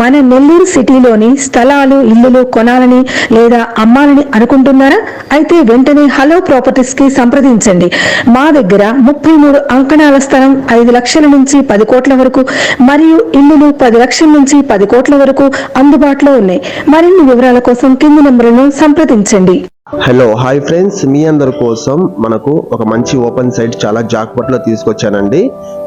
మన నెల్లూరు సిటీలోని స్థలాలు ఇల్లులు కొనాలని లేదా అమ్మాలని అనుకుంటున్నారా? అయితే వెంటనే హలో ప్రాపర్టీస్ కి సంప్రదించండి. మా దగ్గర 33 అంకణాల స్థలం 5 లక్షల నుంచి 10 కోట్ల వరకు మరియు ఇల్లులు 10 లక్షల నుంచి 10 కోట్ల వరకు అందుబాటులో ఉన్నాయి. మరిన్ని వివరాల కోసం కింది నంబర్లను సంప్రదించండి. హలో హాయ్ ఫ్రెండ్స్, మీ అందరి కోసం మనకు ఒక మంచి ఓపెన్ సైట్ చాలా జాక్పాట్లో తీసుకొచ్చానండి.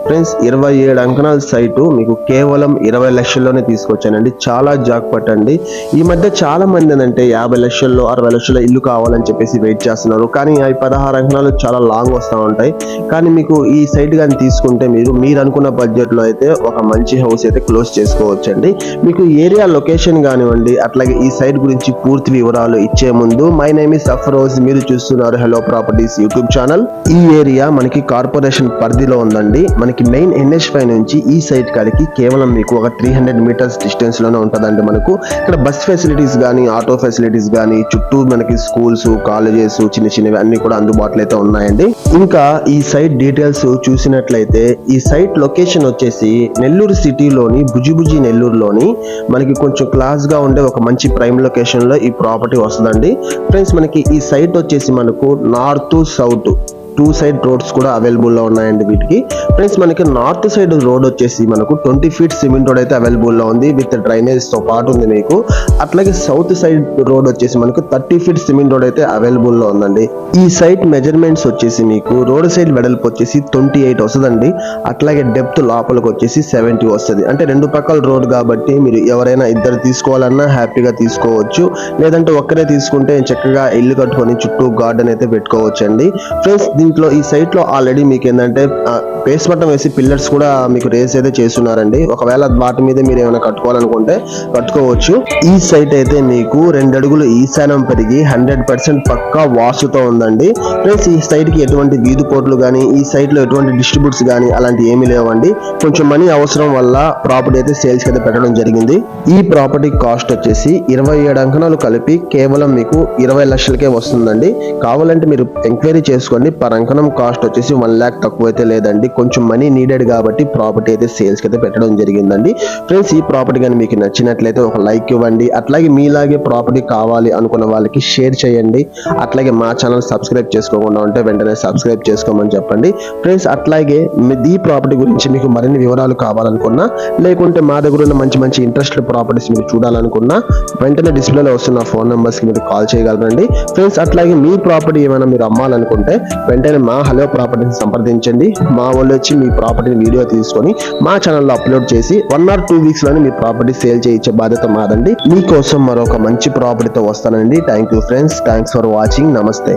ఫ్రెండ్స్ 27 అంకణాల సైటు మీకు కేవలం 20 లక్షల్లోనే తీసుకొచ్చానండి. చాలా జాక్పాట్ అండి. ఈ మధ్య చాలా మంది ఏంటంటే 50 లక్షల్లో 60 లక్షల ఇల్లు కావాలని చెప్పేసి వెయిట్ చేస్తున్నారు. కానీ అవి 16 అంకణాలు చాలా లాంగ్ వస్తూ ఉంటాయి. కానీ మీకు ఈ సైట్ కానీ తీసుకుంటే మీరు అనుకున్న బడ్జెట్లో అయితే ఒక మంచి హౌస్ అయితే క్లోజ్ చేసుకోవచ్చండి. మీకు ఏరియా లొకేషన్ కానివ్వండి, అట్లాగే ఈ సైట్ గురించి పూర్తి వివరాలు ఇచ్చే ముందు మై నేమ్ ఇస్ అఫ్రోజ్, మీరు చూస్తున్నారు హలో ప్రాపర్టీస్ యూట్యూబ్ ఛానల్. ఈ ఏరియా మనకి కార్పొరేషన్ పరిధిలో ఉందండి. మనకి మెయిన్ NH5 నుంచి ఈ సైట్ కాడికి కేవలం మీకు ఒక 300 మీటర్స్ డిస్టెన్స్ లోనే ఉంటుందండి. మనకు ఇక్కడ బస్ ఫెసిలిటీస్ కానీ ఆటో ఫెసిలిటీస్ కానీ చుట్టూ మనకి స్కూల్స్ కాలేజెస్ చిన్న చిన్నవి అన్ని కూడా అందుబాటులో అయితే ఉన్నాయండి. ఇంకా ఈ సైట్ డీటెయిల్స్ చూసినట్లయితే ఈ సైట్ లొకేషన్ వచ్చేసి నెల్లూరు సిటీలోని బుజిబుజి నెల్లూరులోని మనకి కొంచెం క్లాస్ గా ఉండే ఒక మంచి ప్రైమ్ లొకేషన్ లో ఈ ప్రాపర్టీ వస్తుందండి. ఫ్రెండ్స్ మనకి ఈ సైట్ వచ్చేసి మనకు నార్త్ సౌత్ 2 సైడ్ రోడ్స్ కూడా అవైలబుల్ లో ఉన్నాయండి వీటికి. ఫ్రెండ్స్ మనకి నార్త్ సైడ్ రోడ్ వచ్చేసి మనకు 20 ఫీట్ సిమెంట్ రోడ్ అయితే అవైలబుల్ లో ఉంది విత్ డ్రైనేజ్ తో పాటు ఉంది మీకు. అట్లాగే సౌత్ సైడ్ రోడ్ వచ్చేసి మనకు 30 ఫీట్ సిమెంట్ రోడ్ అయితే అవైలబుల్ లో ఉందండి. ఈ సైట్ మెజర్మెంట్స్ వచ్చేసి మీకు రోడ్ సైడ్ వెడల్పు వచ్చేసి 28 వస్తుందండి. అట్లాగే డెప్త్ లోపలికి వచ్చేసి 70 వస్తుంది. అంటే రెండు పక్కల రోడ్ కాబట్టి మీరు ఎవరైనా ఇద్దరు తీసుకోవాలన్నా హ్యాపీగా తీసుకోవచ్చు. లేదంటే ఒక్కరే తీసుకుంటే చక్కగా ఇల్లు కట్టుకొని చుట్టూ గార్డెన్ అయితే పెట్టుకోవచ్చు అండి. ఫ్రెండ్స్ దీంట్లో ఈ సైట్ లో ఆల్రెడీ మీకు ఏంటంటే బేస్ మట్టం వేసి పిల్లర్స్ కూడా మీకు రేస్ అయితే చేస్తున్నారండి. ఒకవేళ వాటి మీద మీరు ఏమైనా కట్టుకోవాలనుకుంటే కట్టుకోవచ్చు. ఈ సైట్ అయితే మీకు 2 అడుగులు ఈశాన్యం పెరిగి 100% పక్కా వాస్తుతో ఉందండి. ఫ్రెండ్స్ ఈ సైట్ కి ఎటువంటి వీధి పోర్టులు కానీ ఈ సైట్ లో ఎటువంటి డిస్ట్రిబ్యూట్స్ కానీ అలాంటి ఏమీ లేవండి. కొంచెం మనీ అవసరం వల్ల ప్రాపర్టీ అయితే సేల్స్ అయితే పెట్టడం జరిగింది. ఈ ప్రాపర్టీ కాస్ట్ వచ్చేసి 27 అంకణాలు కలిపి కేవలం మీకు 20 లక్షలకే వస్తుందండి. కావాలంటే మీరు ఎంక్వైరీ చేసుకోండి. పర్ అంకణం కాస్ట్ వచ్చేసి 1 lakh తక్కువ అయితే లేదండి. కొంచెం మనీ నీడెడ్ కాబట్టి ప్రాపర్టీ అయితే సేల్స్ అయితే పెట్టడం జరిగిందండి. ఫ్రెండ్స్ ఈ ప్రాపర్టీ కానీ మీకు నచ్చినట్లయితే ఒక లైక్ ఇవ్వండి. అట్లాగే మీలాగే ప్రాపర్టీ కావాలి అనుకున్న వాళ్ళకి షేర్ చేయండి. అట్లాగే మా ఛానల్ సబ్స్క్రైబ్ చేసుకోకుండా ఉంటే వెంటనే సబ్స్క్రైబ్ చేసుకోమని చెప్పండి. ఫ్రెండ్స్ అట్లాగే ఈ ప్రాపర్టీ గురించి మీకు మరిన్ని వివరాలు కావాలనుకున్నా, లేకుంటే మా దగ్గర ఉన్న మంచి మంచి ఇంట్రెస్టెడ్ ప్రాపర్టీస్ మీరు చూడాలనుకున్నా వెంటనే డిస్ప్లేలో వస్తున్న ఫోన్ నెంబర్స్ కి మీరు కాల్ చేయగలరండి. ఫ్రెండ్స్ అట్లాగే మీ ప్రాపర్టీ ఏమైనా మీరు అమ్మాలనుకుంటే వెంటనే మా హలో ప్రాపర్టీని సంప్రదించండి. మా వాళ్ళు వచ్చి మీ ప్రాపర్టీని వీడియో తీసుకొని మా ఛానల్లో అప్లోడ్ చేసి 1 or 2 weeks లోనే మీ ప్రాపర్టీ సేల్ చేయించే బాధ్యత మాదండి. మీకోసం మరొక మంచి ప్రాపర్టీతో వస్తానండి. Thank you friends, thanks for watching. నమస్తే.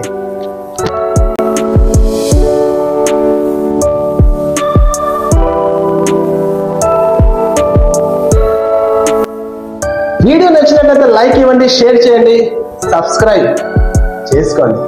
వీడియో నచ్చినట్లయితే లైక్ ఇవ్వండి, షేర్ చేయండి, సబ్స్క్రైబ్ చేసుకోండి.